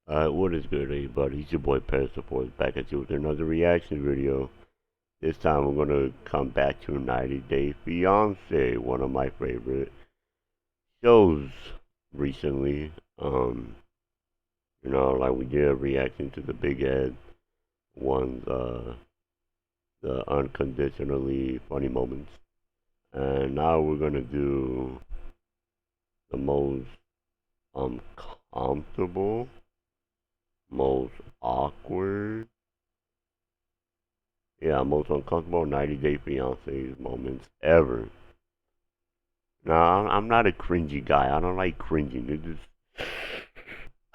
What is good, everybody? It's your boy Support back at you with another reaction video. This time we're gonna come back to 90 Day Fiance, one of my favorite shows recently. Like we did a reaction to the Big Ed one, the unconditionally funny moments, and now we're gonna do the most uncomfortable, most awkward, most uncomfortable 90 Day Fiance moments ever. Now, I'm not a cringy guy. I don't like cringing. It just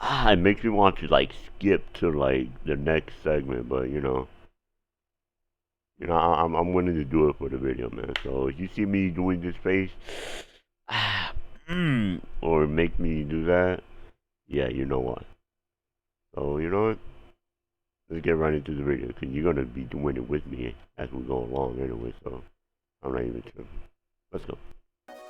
it makes me want to like skip to like the next segment, but I'm willing to do it for the video, man. So if you see me doing this face, or make me do that, yeah, you know what. So you know what? Let's get right into the video, because you're gonna be doing it with me as we go along anyway. So I'm not even sure. Let's go.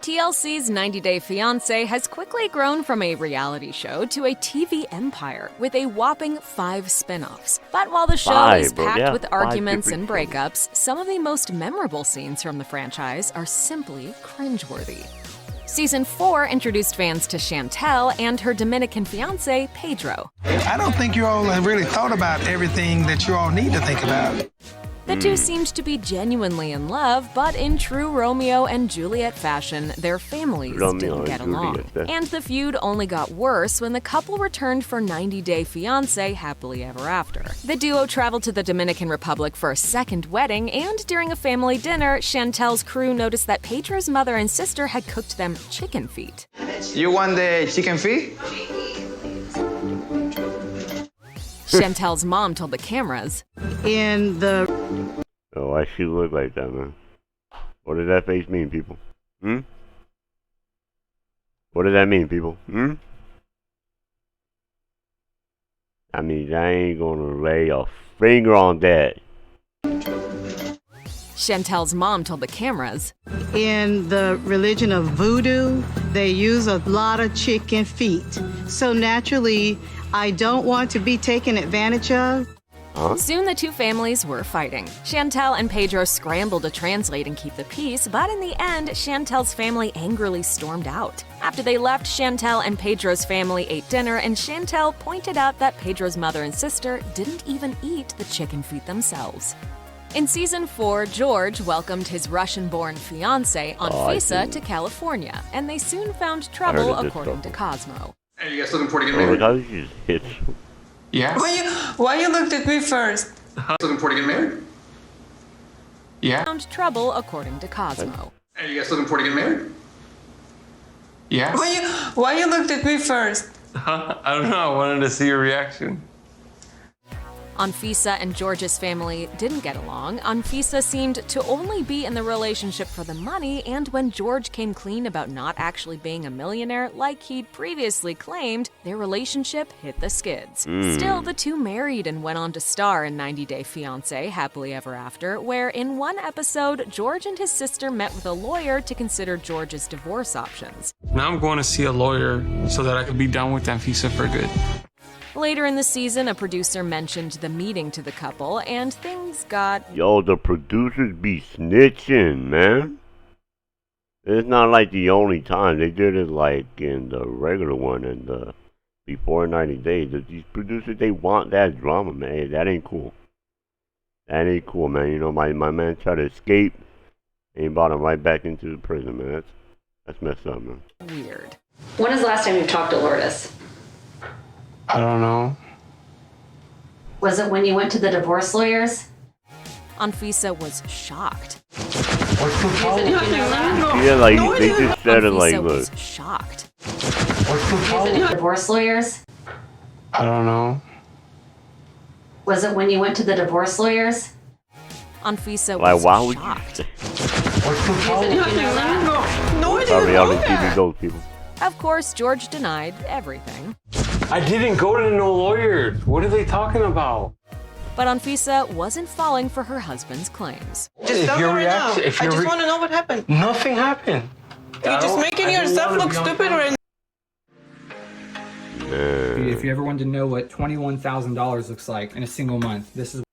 TLC's 90 Day Fiancé has quickly grown from a reality show to a TV empire with a whopping 5 spin-offs. But while the show is packed with arguments and breakups, some of the most memorable scenes from the franchise are simply cringeworthy. Season 4 introduced fans to Chantel and her Dominican fiancé, Pedro. I don't think you all have really thought about everything that you all need to think about. The two seemed to be genuinely in love, but in true Romeo and Juliet fashion, their families didn't get along. And the feud only got worse when the couple returned for 90 Day Fiancé Happily Ever After. The duo traveled to the Dominican Republic for a second wedding, and during a family dinner, Chantel's crew noticed that Pedro's mother and sister had cooked them chicken feet. You want the chicken feet? Chantel's mom told the cameras, Oh, why she look like that, man? What does that face mean, people? What does that mean, people? I mean, I ain't gonna lay a finger on that. Chantel's mom told the cameras, in the religion of voodoo, they use a lot of chicken feet. So naturally, I don't want to be taken advantage of. Soon the two families were fighting. Chantel and Pedro scrambled to translate and keep the peace, but in the end, Chantel's family angrily stormed out. After they left, Chantel and Pedro's family ate dinner, and Chantel pointed out that Pedro's mother and sister didn't even eat the chicken feet themselves. In Season 4, George welcomed his Russian-born fiancé Anfisa to California, and they soon found trouble, according to Cosmo. Hey, you guys looking forward to getting married? Yeah. Why you looked at me first? Looking forward to getting married? Yeah. Found trouble, according to Cosmo. Hey, you guys looking forward to getting married? Yeah. Why you looked at me first? I don't know. I wanted to see your reaction. Anfisa and George's family didn't get along. Anfisa seemed to only be in the relationship for the money, and when George came clean about not actually being a millionaire like he'd previously claimed, their relationship hit the skids. Still, the two married and went on to star in 90 Day Fiancé Happily Ever After, where in one episode, George and his sister met with a lawyer to consider George's divorce options. Now I'm going to see a lawyer so that I could be done with Anfisa for good. Later in the season, a producer mentioned the meeting to the couple, and things got... Yo, the producers be snitching, man. It's not like the only time. They did it like in the regular one and the before 90 days. These producers, they want that drama, man. Hey, that ain't cool. That ain't cool, man. You know, my man tried to escape and he brought him right back into the prison, man. That's messed up, man. Weird. When is the last time you talked to Lourdes? I don't know. Was it when you went to the divorce lawyers? Anfisa was shocked. What's the problem? Yeah, like, they just said it like, Anfisa look. was shocked. What's the problem? Divorce lawyers? I don't know. Was it when you went to the divorce lawyers? Anfisa Like, was why would shocked. you say? What's the problem? No, Sorry, y'all didn't see me those people. Of course, George denied everything. I didn't go to no lawyer. What are they talking about? But Anfisa wasn't falling for her husband's claims. Just tell me right now. I just want to know what happened. Nothing happened. You're just making yourself look stupid right now. If you ever wanted to know what $21,000 looks like in a single month, this is...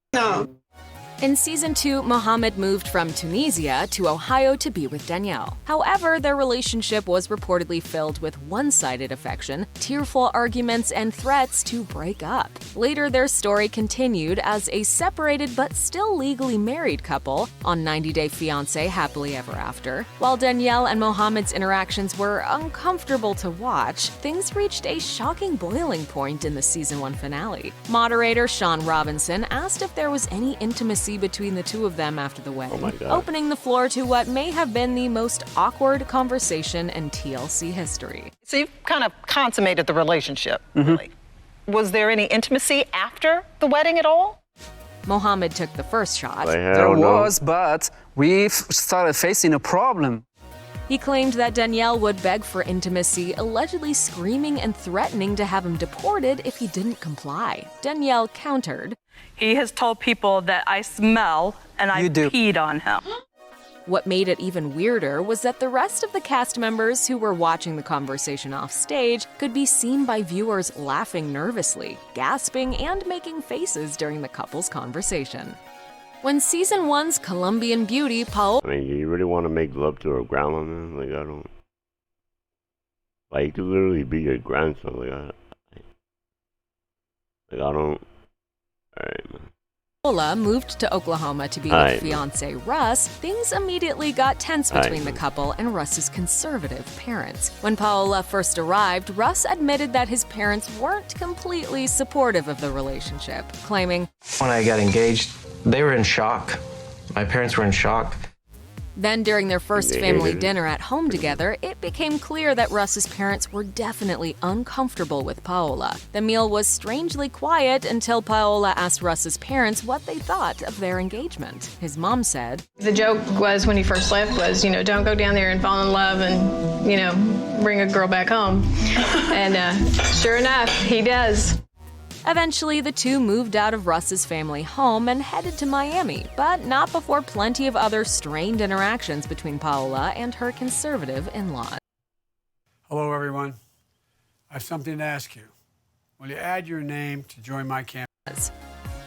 In season 2, Mohammed moved from Tunisia to Ohio to be with Danielle. However, their relationship was reportedly filled with one-sided affection, tearful arguments, and threats to break up. Later, their story continued as a separated but still legally married couple on 90 Day Fiance Happily Ever After. While Danielle and Mohammed's interactions were uncomfortable to watch, things reached a shocking boiling point in the season 1 finale. Moderator Sean Robinson asked if there was any intimacy between the two of them after the wedding, opening the floor to what may have been the most awkward conversation in TLC history. So you've kind of consummated the relationship, really. Was there any intimacy after the wedding at all? Mohammed took the first shot. There was, but we started facing a problem. He claimed that Danielle would beg for intimacy, allegedly screaming and threatening to have him deported if he didn't comply. Danielle countered, "He has told people that I smell and I peed on him." What made it even weirder was that the rest of the cast members who were watching the conversation off stage could be seen by viewers laughing nervously, gasping, and making faces during the couple's conversation. When season 1's Colombian beauty, Paola... I mean, you really want to make love to her grandma, man? Like, I don't... Like, you could literally be your grandson. Like, I don't... Alright, man. Paola moved to Oklahoma to be with fiance Russ, things immediately got tense between the couple and Russ's conservative parents. When Paola first arrived, Russ admitted that his parents weren't completely supportive of the relationship, claiming, "When I got engaged, they were in shock. My parents were in shock." Then during their first family dinner at home together, it became clear that Russ's parents were definitely uncomfortable with Paola. The meal was strangely quiet until Paola asked Russ's parents what they thought of their engagement. His mom said, "The joke was when he first left was, don't go down there and fall in love and, bring a girl back home." And sure enough, he does. Eventually, the two moved out of Russ's family home and headed to Miami, but not before plenty of other strained interactions between Paola and her conservative in-laws. Hello, everyone. I have something to ask you. Will you add your name to join my campaign?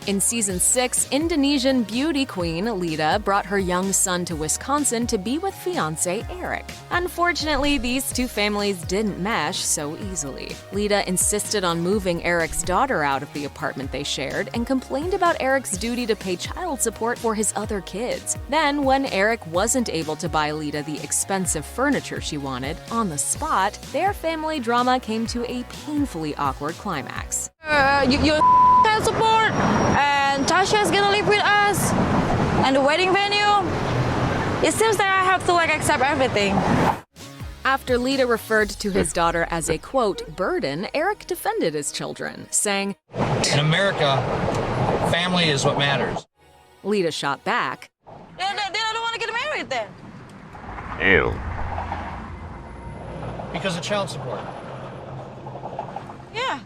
In season 6, Indonesian beauty queen Lita brought her young son to Wisconsin to be with fiance Eric. Unfortunately, these two families didn't mesh so easily. Lita insisted on moving Eric's daughter out of the apartment they shared and complained about Eric's duty to pay child support for his other kids. Then, when Eric wasn't able to buy Lita the expensive furniture she wanted on the spot, their family drama came to a painfully awkward climax. You child support, and Tasha's gonna live with us, and the wedding venue. It seems that I have to accept everything. After Lita referred to his daughter as a, quote, burden, Eric defended his children, saying, "In America, family is what matters." Lita shot back, Then I don't want to get married then. Damn. Because of child support. Yeah.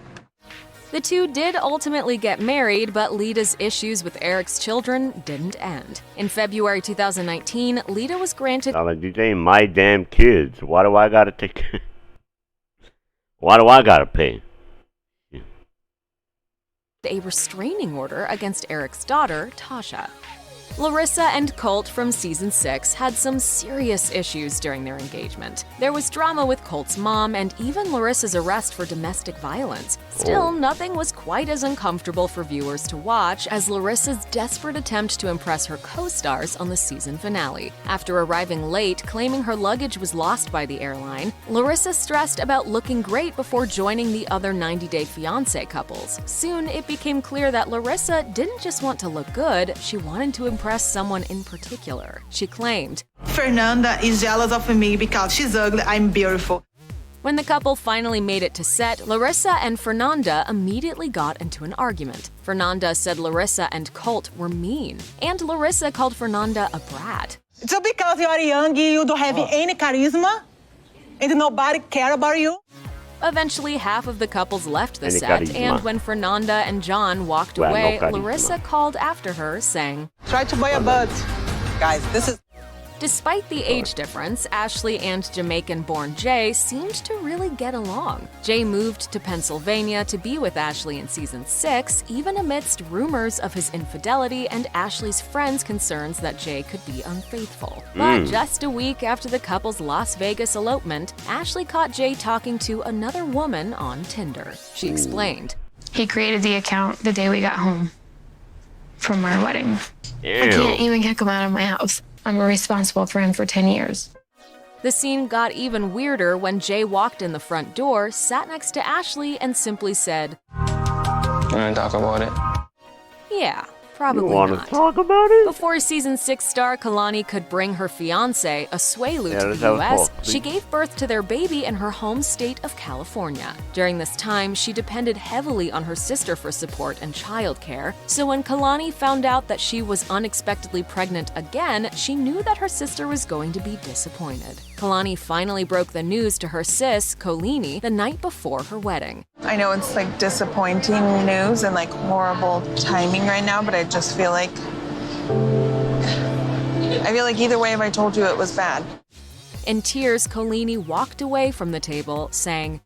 The two did ultimately get married, but Lita's issues with Eric's children didn't end. In February 2019, Lita was granted... I'm like, these ain't my damn kids. Why do I gotta take... Why do I gotta pay? ...a restraining order against Eric's daughter, Tasha. Larissa and Colt from season 6 had some serious issues during their engagement. There was drama with Colt's mom and even Larissa's arrest for domestic violence. Still, nothing was quite as uncomfortable for viewers to watch as Larissa's desperate attempt to impress her co-stars on the season finale. After arriving late, claiming her luggage was lost by the airline, Larissa stressed about looking great before joining the other 90 Day Fiancé couples. Soon, it became clear that Larissa didn't just want to look good, she wanted to impress someone in particular. She claimed, "Fernanda is jealous of me because she's ugly, I'm beautiful." When the couple finally made it to set, Larissa and Fernanda immediately got into an argument. Fernanda said Larissa and Colt were mean, and Larissa called Fernanda a brat. So because you are young, you don't have any charisma, and nobody care about you? Eventually, half of the couples left the set, and when Fernanda and John walked away, Larissa called after her, saying, "Try to buy a butt. Guys, this is..." Despite the age difference, Ashley and Jamaican-born Jay seemed to really get along. Jay moved to Pennsylvania to be with Ashley in season 6, even amidst rumors of his infidelity and Ashley's friends' concerns that Jay could be unfaithful. But just a week after the couple's Las Vegas elopement, Ashley caught Jay talking to another woman on Tinder. She explained, "He created the account the day we got home from our wedding. Ew. I can't even kick him out of my house. I'm responsible for him for 10 years. The scene got even weirder when Jay walked in the front door, sat next to Ashley, and simply said, "Wanna talk about it?" "Yeah, probably You wanna not." talk about it? Before season 6 star Kalani could bring her fiance, Asuelu, to let's the have a US, talk, she please. gave birth to their baby in her home state of California. During this time, she depended heavily on her sister for support and childcare, so when Kalani found out that she was unexpectedly pregnant again, she knew that her sister was going to be disappointed. Kalani finally broke the news to her sis, Kolini, the night before her wedding. I know it's like disappointing news and like horrible timing right now, but I just feel like either way, if I told you it was bad. In tears, Kolini walked away from the table, saying,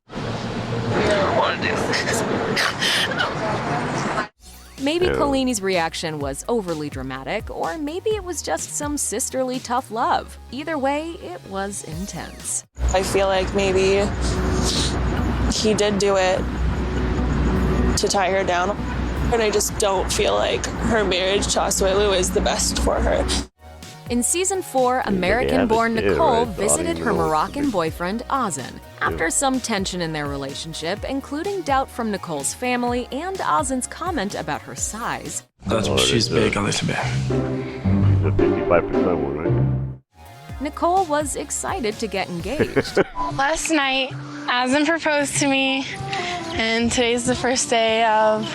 Maybe Kolini's reaction was overly dramatic, or maybe it was just some sisterly tough love. Either way, it was intense. I feel like maybe he did do it to tie her down, and I just don't feel like her marriage to Asuelu is the best for her. In season 4, American-born Nicole right? So I visited don't her even know what to Moroccan do. boyfriend, Ozan. After some tension in their relationship, including doubt from Nicole's family and Ozan's comment about her size, She's big a little bit. The 55% one, right? Nicole was excited to get engaged. Last night, Azan proposed to me, and today's the first day of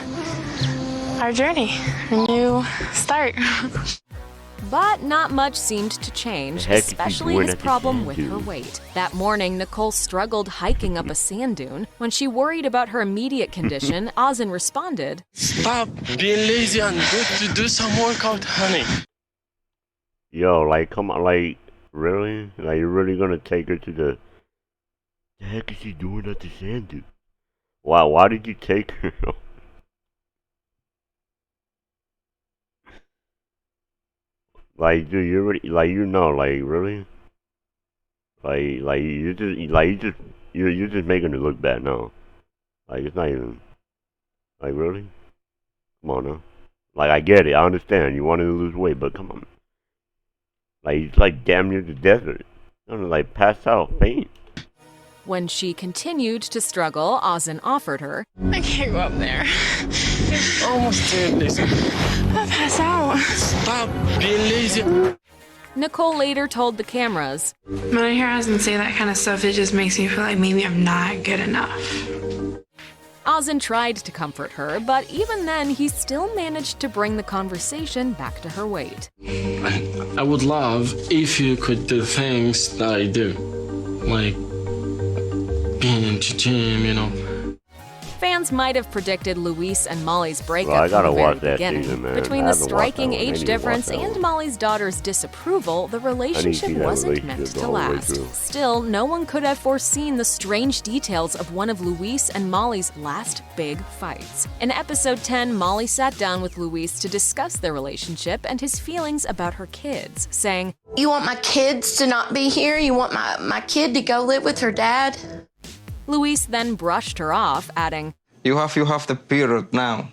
our journey, a new start. But not much seemed to change, The heck is he especially doing his at the problem sand with her dune? weight. That morning, Nicole struggled hiking up a sand dune. When she worried about her immediate condition, Ozan responded, "Stop being lazy and go to do some workout, honey." Yo, like, come on, like, really? Like, you're really gonna take her to the heck is he doing at the sand dune? Wow, why did you take her? Like, dude, you already, like, you know, like, really? You're just making it look bad now. Like, it's not even, like, really? Come on now. Like, I get it, I understand, you wanted to lose weight, but come on. Like, it's like damn near the desert. I don't know, like, pass out, faint. When she continued to struggle, Ozan offered her, I can't go up there. Almost there, Lisa. I'll pass out. Stop being lazy. Nicole later told the cameras, When I hear Azan say that kind of stuff, it just makes me feel like maybe I'm not good enough. Ozan tried to comfort her, but even then, he still managed to bring the conversation back to her weight. I would love if you could do things that I do, like being into gym, you know. Fans might have predicted Luis and Molly's breakup Well, I gotta from the very watch that beginning. season, man. Between I the haven't watched striking that one. I age need to watch difference that and one. Molly's daughter's disapproval, the see relationship that wasn't relationship meant the to whole way last. through. Still, no one could have foreseen the strange details of one of Luis and Molly's last big fights. In episode 10, Molly sat down with Luis to discuss their relationship and his feelings about her kids, saying, You want my kids to not be here? You want my kid to go live with her dad? Luis then brushed her off, adding, You have the period now.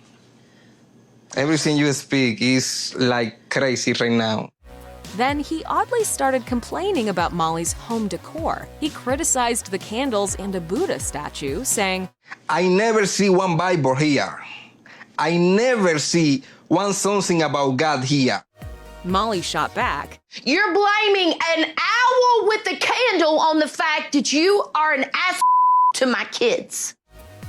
Everything you speak is like crazy right now. Then he oddly started complaining about Molly's home decor. He criticized the candles and a Buddha statue, saying, I never see one Bible here. I never see one something about God here. Molly shot back, You're blaming an owl with a candle on the fact that you are an ass to my kids.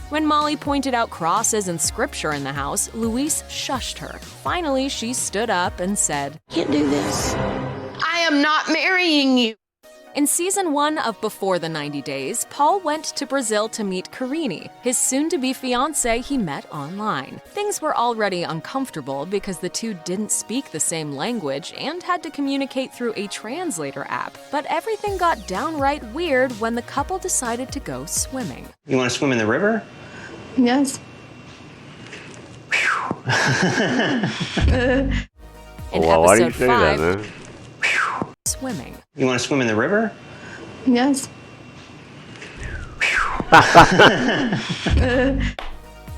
When Molly pointed out crosses and scripture in the house, Luis shushed her. Finally, she stood up and said, Can't do this. I am not marrying you. In season 1 of Before the 90 Days, Paul went to Brazil to meet Karini, his soon-to-be fiance he met online. Things were already uncomfortable because the two didn't speak the same language and had to communicate through a translator app. But everything got downright weird when the couple decided to go swimming. You want to swim in the river? Yes. In Why do you episode say 5, that, man? swimming. You want to swim in the river? Yes.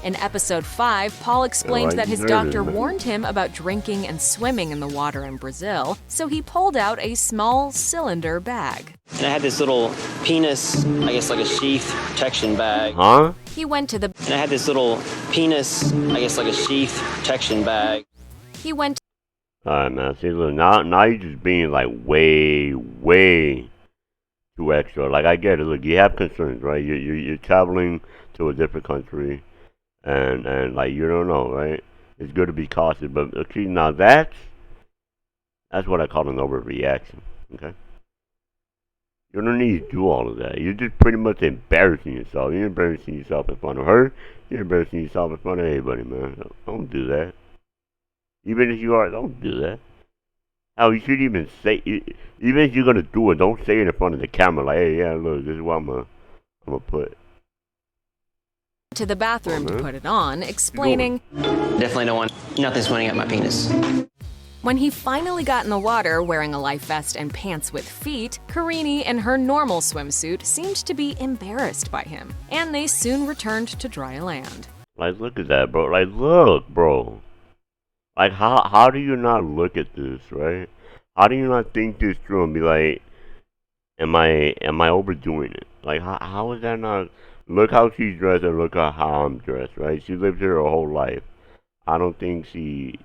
In episode 5, Paul explained that his doctor warned him about drinking and swimming in the water in Brazil, so he pulled out a small cylinder bag. And I had this little penis, I guess like a sheath protection bag. Huh? He went to the And I had this little penis, I guess like a sheath protection bag. He went Alright, man. See, look, now you're just being like way too extra. Like, I get it. Look, you have concerns, right? You're traveling to a different country, and like, you don't know, right? It's good to be cautious, but okay, now that's what I call an overreaction. Okay. You don't need to do all of that. You're just pretty much embarrassing yourself. You're embarrassing yourself in front of her. You're embarrassing yourself in front of everybody, man. Don't do that. Even if you are, don't do that. Hell, you should even say, even if you're gonna do it, don't say it in front of the camera. Like, hey, yeah, look, this is what I'm gonna put. to the bathroom to put it on, explaining, Definitely don't want nothing swimming up my penis. when he finally got in the water wearing a life vest and pants with feet, Karini in her normal swimsuit seemed to be embarrassed by him, and they soon returned to dry land. Like, look at that, bro. Like, look, bro. Like, how do you not look at this, right? How do you not think this through and be like, am I overdoing it? Like, how is that not? Look how she's dressed and look at how I'm dressed, right? She lived here her whole life. I don't think she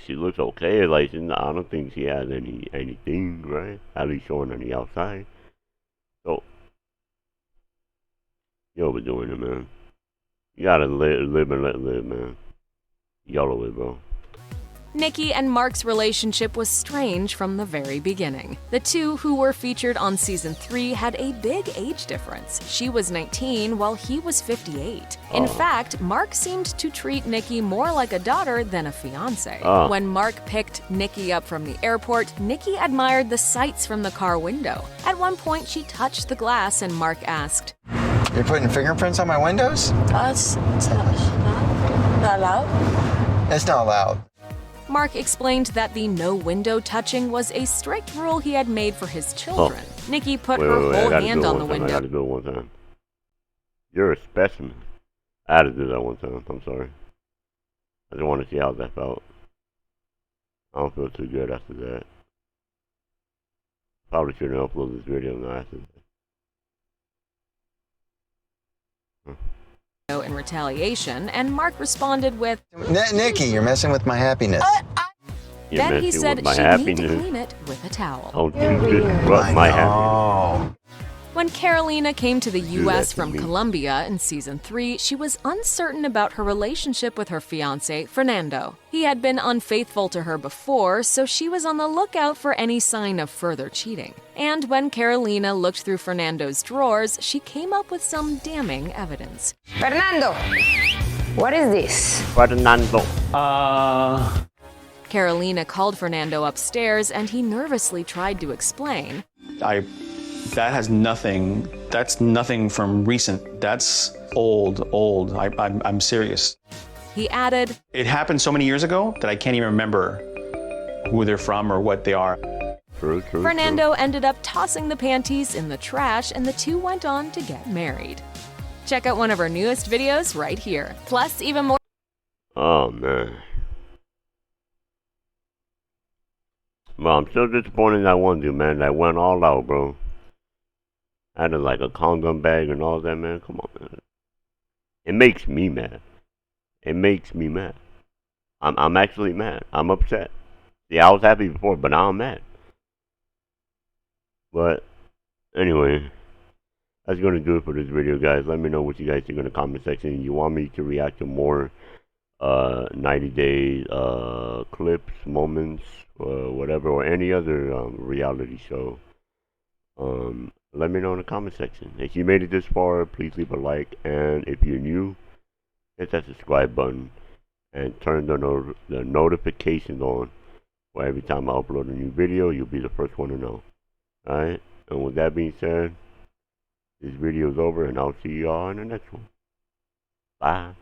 looks okay. Like, I don't think she has anything, right? At least showing on the outside. So, you're overdoing it, man. You gotta live and let live, man. Yellow it, bro. Nikki and Mark's relationship was strange from the very beginning. The two who were featured on season 3 had a big age difference. She was 19 while he was 58. In fact, Mark seemed to treat Nikki more like a daughter than a fiance. When Mark picked Nikki up from the airport, Nikki admired the sights from the car window. At one point, she touched the glass and Mark asked, "You're putting fingerprints on my windows?" That's not allowed. It's not allowed. Mark explained that the no window touching was a strict rule he had made for his children. Nikki put her whole hand on the window. I gotta do it one time. You're a specimen. I had to do that one time. I'm sorry. I just want to see how that felt. I don't feel too good after that. Probably shouldn't upload this video now after that. In retaliation, and Mark responded with, Nikki, you're messing with my happiness. Then he said she'd need to clean it with a towel. Don't you disrupt my happiness. When Carolina came to the U.S. from Colombia in season 3, she was uncertain about her relationship with her fiance, Fernando. He had been unfaithful to her before, so she was on the lookout for any sign of further cheating. And when Carolina looked through Fernando's drawers, she came up with some damning evidence. Fernando, what is this? Fernando. Carolina called Fernando upstairs, and he nervously tried to explain. That's nothing from recent. That's old. I'm serious. He added, It happened so many years ago that I can't even remember who they're from or what they are. True. Fernando ended up tossing the panties in the trash, and the two went on to get married. Check out one of our newest videos right here. Plus, even more. Oh, man. Well, I'm still disappointed in that one dude, man. That went all out, bro. Had like a condom bag and all that, man. Come on, man. It makes me mad. It makes me mad. I'm actually mad. I'm upset. See, I was happy before, but now I'm mad. But anyway, that's gonna do it for this video, guys. Let me know what you guys think in the comment section. You want me to react to more 90-day clips, moments, whatever, or any other reality show. Let me know in the comment section. If you made it this far, please leave a like, and if you're new, hit that subscribe button and turn the notifications on. For every time I upload a new video, you'll be the first one to know. Alright? And with that being said, this video is over, and I'll see y'all in the next one. Bye.